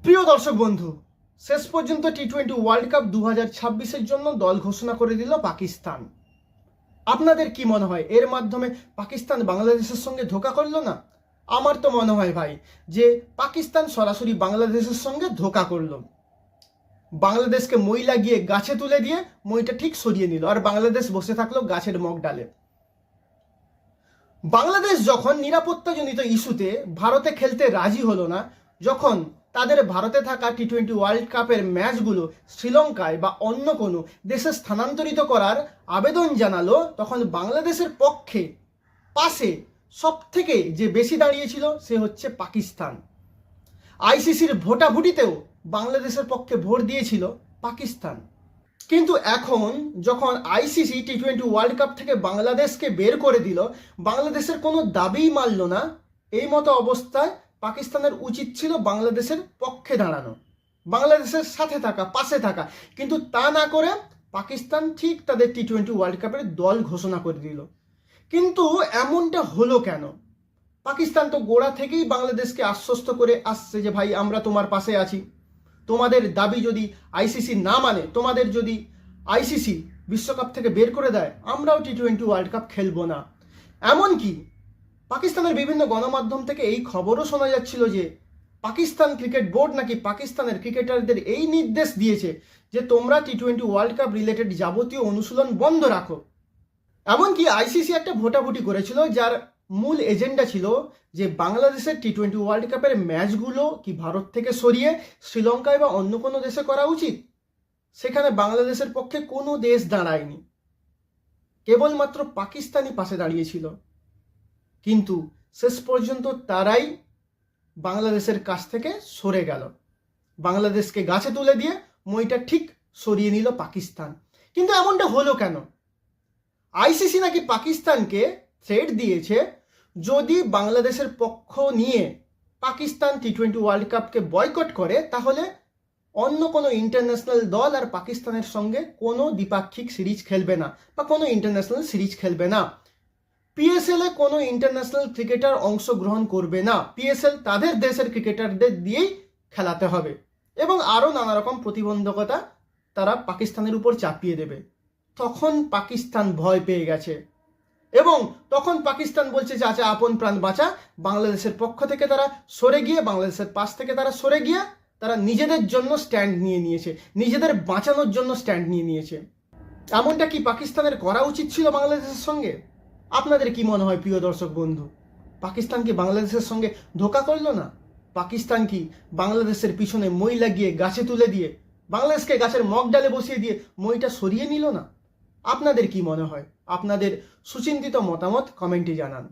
প্রিয় দর্শক বন্ধু, শেষ পর্যন্ত টি-20 ওয়ার্ল্ড কাপ 2026-এর জন্য দল ঘোষণা করে দিল পাকিস্তান। আপনাদের কি মনে হয় এর মাধ্যমে পাকিস্তান বাংলাদেশের সঙ্গে ধোঁকা করলো না? আমার তো মনে হয় ভাই যে পাকিস্তান সরাসরি বাংলাদেশের সঙ্গে ধোঁকা করলো। বাংলাদেশকে মই লাগিয়ে গাছে তুলে দিয়ে মইটা ঠিক সরিয়ে নিল, আর বাংলাদেশ বসে থাকলো গাছের মগ ডালে। বাংলাদেশ যখন নিরাপত্তাজনিত ইস্যুতে ভারতে খেলতে রাজি হলো না, যখন তাদের ভারতে থাকা টি-20 ওয়ার্ল্ড কাপের ম্যাচগুলো শ্রীলঙ্কায় বা অন্য কোনো দেশে স্থানান্তরিত করার আবেদন জানালো, তখন বাংলাদেশের পক্ষে পাশে সব থেকে যে বেশি দাঁড়িয়েছিল সে হচ্ছে পাকিস্তান। আইসিসির ভোটাভুটিতেও বাংলাদেশের পক্ষে ভোট দিয়েছিল পাকিস্তান। কিন্তু এখন যখন আইসিসি টি-20 ওয়ার্ল্ড কাপ থেকে বাংলাদেশকে বের করে দিল, বাংলাদেশের কোনো দাবিই মানল না, এই মতো অবস্থায় পাকিস্তানের উচিত ছিল বাংলাদেশের পক্ষে দাঁড়ানো, বাংলাদেশের সাথে থাকা, পাশে থাকা। কিন্তু তা না করে পাকিস্তান ঠিক তাদের টি-20 ওয়ার্ল্ড কাপের দল ঘোষণা করে দিল। কিন্তু এমনটা হলো কেন? পাকিস্তান তো গোড়া থেকেই বাংলাদেশকে আশ্বস্ত করে আসছে যে ভাই আমরা তোমার পাশে আছি, তোমাদের দাবি যদি আইসিসি না মানে, তোমাদের যদি আইসিসি বিশ্বকাপ থেকে বের করে দেয়, আমরাও টি-20 ওয়ার্ল্ড কাপ খেলবো না। এমনকি পাকিস্তানের বিভিন্ন গণমাধ্যম থেকে এই খবরও শোনা যাচ্ছিল যে পাকিস্তান ক্রিকেট বোর্ড নাকি পাকিস্তানের ক্রিকেটারদের এই নির্দেশ দিয়েছে যে তোমরা টি-20 ওয়ার্ল্ড কাপ রিলেটেড যাবতীয় অনুশীলন বন্ধ রাখো। এমনকি আইসিসি একটা ভোটাভুটি করেছিল যার মূল এজেন্ডা ছিল যে বাংলাদেশের টি-20 ওয়ার্ল্ড কাপের ম্যাচগুলো কি ভারত থেকে সরিয়ে শ্রীলঙ্কায় বা অন্য কোনো দেশে করা উচিত। সেখানে বাংলাদেশের পক্ষে কোনো দেশ দাঁড়ায়নি, কেবলমাত্র পাকিস্তানই পাশে দাঁড়িয়েছিল। কিন্তু শেষ পর্যন্ত তারাই বাংলাদেশের কাছ থেকে সরে গেল, বাংলাদেশকে গাছে তুলে দিয়ে মইটা ঠিক সরিয়ে নিল পাকিস্তান। কিন্তু এমনটা হলো কেন? আইসিসি নাকি পাকিস্তানকে থ্রেট দিয়েছে, যদি বাংলাদেশের পক্ষ নিয়ে পাকিস্তান টি-20 ওয়ার্ল্ড কাপকে বয়কট করে তাহলে অন্য কোনো ইন্টারন্যাশনাল দল আর পাকিস্তানের সঙ্গে কোনো দ্বিপাক্ষিক সিরিজ খেলবে না বা কোনো ইন্টারন্যাশনাল সিরিজ খেলবে না। পিএসএল এ কোনো ইন্টারন্যাশনাল ক্রিকেটার অংশগ্রহণ করবে না, পিএসএল তাদের দেশের ক্রিকেটারদের দিয়েই খেলাতে হবে, এবং আরও নানা রকম প্রতিবন্ধকতা তারা পাকিস্তানের উপর চাপিয়ে দেবে। তখন পাকিস্তান ভয় পেয়ে গেছে এবং তখন পাকিস্তান বলছে যে আচ্ছা আপন প্রাণ বাঁচা। বাংলাদেশের পক্ষ থেকে তারা সরে গিয়ে, বাংলাদেশের পাশ থেকে তারা সরে গিয়ে তারা নিজেদের জন্য স্ট্যান্ড নিয়ে নিয়েছে, নিজেদের বাঁচানোর জন্য স্ট্যান্ড নিয়ে নিয়েছে। এমনটা কি পাকিস্তানের করা উচিত ছিল বাংলাদেশের সঙ্গে? আপনাদের কি মনে হয় প্রিয় দর্শক বন্ধু? পাকিস্তান কি বাংলাদেশের সঙ্গে ধোঁকা করলো না? পাকিস্তান কি বাংলাদেশের পিছনে মই লাগিয়ে গাছে তুলে দিয়ে বাংলাদেশকে গাছের মগ ডালে বসিয়ে দিয়ে মইটা সরিয়ে নিল না? আপনাদের কি মনে হয়? আপনাদের সুচিন্তিত মতামত কমেন্টে জানান।